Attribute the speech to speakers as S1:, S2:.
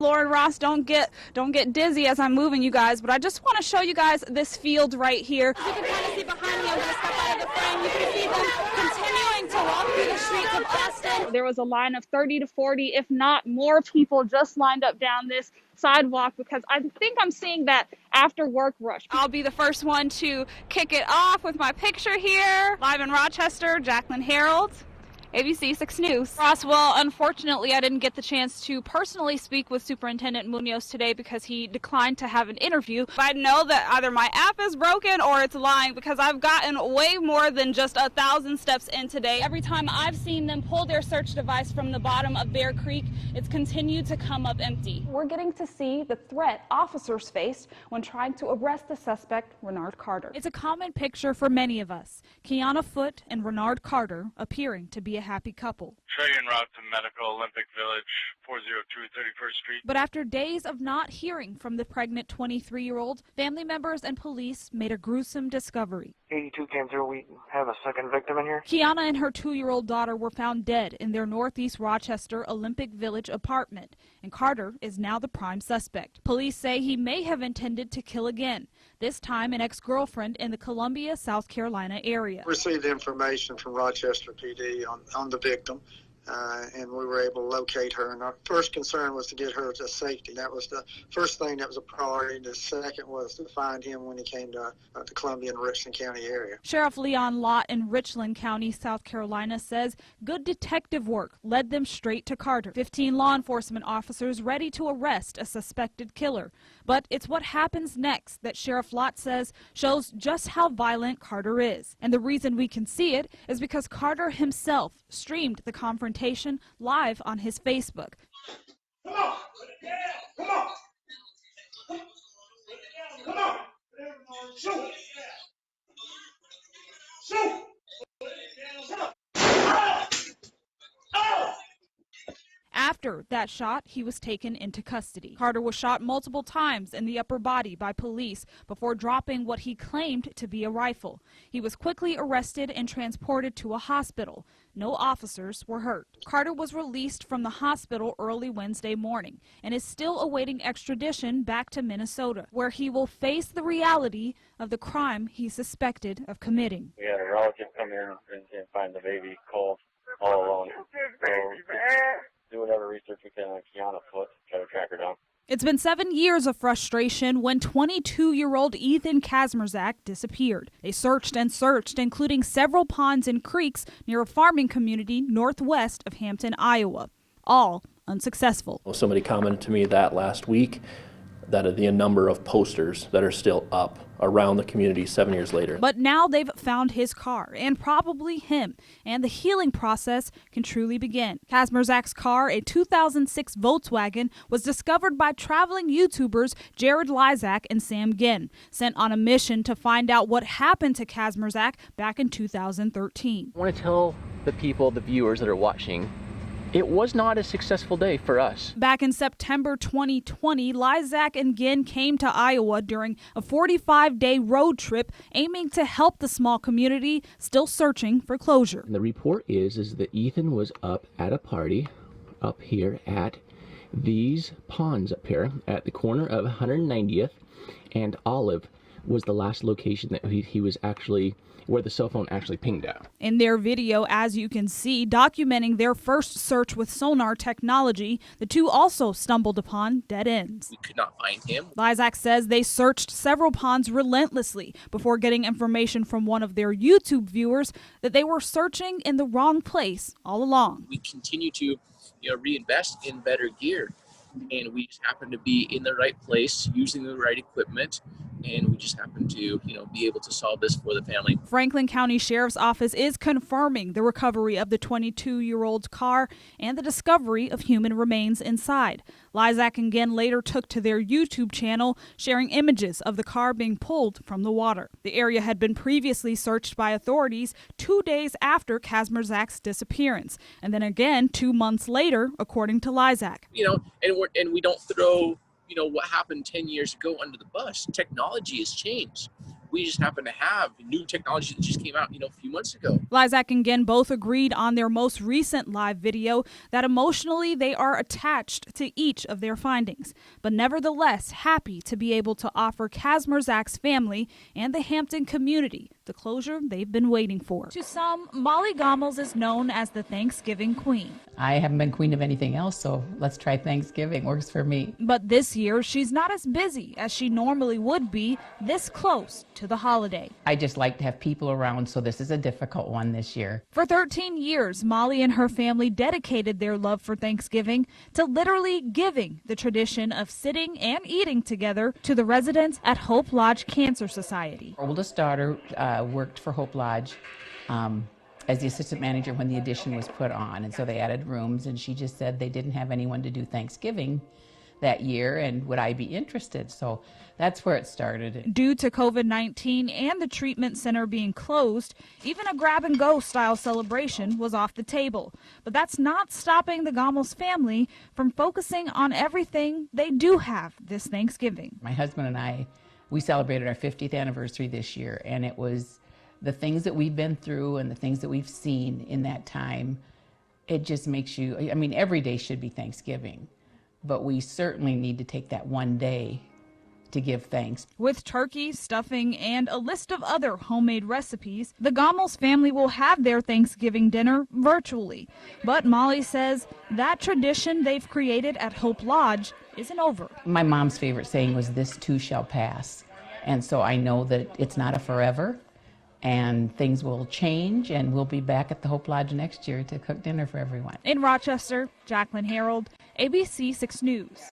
S1: Lauren Ross, don't get dizzy as I'm moving, you guys, but I just want to show you guys this field right here. You can kind of see behind me, I'm going to step out of the frame. You can see them continuing to walk through the streets of Austin. There was a line of 30 to 40, if not more people just lined up down this sidewalk because I think I'm seeing that after work rush. I'll be the first one to kick it off with my picture here. Live in Rochester, Jaclyn Harold, ABC 6 News. Ross, well, unfortunately, I didn't get the chance to personally speak with Superintendent Munoz today because he declined to have an interview. But I know that either my app is broken or it's lying because I've gotten way more than just 1,000 steps in today. Every time I've seen them pull their search device from the bottom of Bear Creek, it's continued to come up empty. We're getting to see the threat officers faced when trying to arrest the suspect, Renard Carter. It's a common picture for many of us. Kiana Foote and Renard Carter appearing to be a happy couple.
S2: En route to Medical Olympic Village, 402 31st Street.
S1: But after days of not hearing from the pregnant 23-year-old, family members and police made a gruesome discovery.
S3: 82 came through. We have a second victim in here.
S1: Kiana and her 2-year-old daughter were found dead in their northeast Rochester Olympic Village apartment, and Carter is now the prime suspect. Police say he may have intended to kill again, this time an ex-girlfriend in the Columbia, South Carolina area.
S4: Received information from Rochester PD on the victim. And we were able to locate her. And our first concern was to get her to safety. That was the first thing that was a priority. The second was to find him when he came to the Columbia and Richland County area.
S1: Sheriff Leon Lott in Richland County, South Carolina, says good detective work led them straight to Carter. 15 law enforcement officers ready to arrest a suspected killer. But it's what happens next that Sheriff Lott says shows just how violent Carter is. And the reason we can see it is because Carter himself streamed the confrontation live on his Facebook.
S5: Come on! Come on! Come on! Shoot! Shoot!
S1: After that shot, he was taken into custody. Carter was shot multiple times in the upper body by police before dropping what he claimed to be a rifle. He was quickly arrested and transported to a hospital. No officers were hurt. Carter was released from the hospital early Wednesday morning and is still awaiting extradition back to Minnesota, where he will face the reality of the crime he's suspected of committing.
S2: We had a relative come in and find the baby cold, all alone. So do whatever research we can on Kiana Foote, try to track her down.
S1: It's been 7 years of frustration when 22-year-old Ethan Kazmierzak disappeared. They searched and searched, including several ponds and creeks near a farming community northwest of Hampton, Iowa. All unsuccessful.
S6: Somebody commented to me that last week that the number of posters that are still up around the community 7 years later.
S1: But now they've found his car, and probably him, and the healing process can truly begin. Kazmierzak's car, a 2006 Volkswagen, was discovered by traveling YouTubers Jared Lyzak and Sam Ginn, sent on a mission to find out what happened to Kazmierzak back in 2013.
S7: I want to tell the people, the viewers that are watching, it was not a successful day for us.
S1: Back in September 2020, Lyzak and Ginn came to Iowa during a 45-day road trip aiming to help the small community still searching for closure.
S7: And the report is that Ethan was up at a party up here at these ponds up here at the corner of 190th and Olive was the last location that he was actually where the cell phone actually pinged out.
S1: In their video, as you can see, documenting their first search with sonar technology, the two also stumbled upon dead ends.
S7: We could not find him.
S1: Lyzak says they searched several ponds relentlessly before getting information from one of their YouTube viewers that they were searching in the wrong place all along.
S7: We continue to reinvest in better gear, and we just happen to be in the right place, using the right equipment, and we just happen to, be able to solve this for the family.
S1: Franklin County Sheriff's Office is confirming the recovery of the 22-year-old's car and the discovery of human remains inside. Lyzak and Ginn later took to their YouTube channel, sharing images of the car being pulled from the water. The area had been previously searched by authorities 2 days after Kazmierzak's disappearance, and then again 2 months later, according to Lyzak.
S7: And we don't throw what happened 10 years ago under the bus. Technology has changed.
S8: we just happen to have new technology that just came out, a few months ago.
S1: Lysak and Ginn both agreed on their most recent live video that emotionally they are attached to each of their findings, but nevertheless happy to be able to offer Kazmierzak's family and the Hampton community the closure they've been waiting for. To some, Molly Gommels is known as the Thanksgiving Queen.
S9: I haven't been queen of anything else, so let's try Thanksgiving. Works for me.
S1: But this year, she's not as busy as she normally would be this close to the holiday.
S9: I just like to have people around, so this is a difficult one this year.
S1: For 13 years, Molly and her family dedicated their love for Thanksgiving to literally giving the tradition of sitting and eating together to the residents at Hope Lodge Cancer Society.
S9: Our oldest daughter worked for Hope Lodge as the assistant manager when the addition was put on, and so they added rooms, and she just said they didn't have anyone to do Thanksgiving that year, and would I be interested? So that's where it started.
S1: Due to COVID-19 and the treatment center being closed, even a grab-and-go style celebration was off the table. But that's not stopping the Gommels family from focusing on everything they do have this Thanksgiving.
S9: My husband and I, we celebrated our 50th anniversary this year, and it was the things that we've been through and the things that we've seen in that time. It just makes you, I mean, every day should be Thanksgiving, but we certainly need to take that one day to give thanks.
S1: With turkey, stuffing, and a list of other homemade recipes, the Gommels family will have their Thanksgiving dinner virtually. But Molly says that tradition they've created at Hope Lodge isn't over.
S9: My mom's favorite saying was, "This too shall pass." And so I know that it's not a forever, and things will change, and we'll be back at the Hope Lodge next year to cook dinner for everyone.
S1: In Rochester, Jaclyn Harold, ABC 6 News.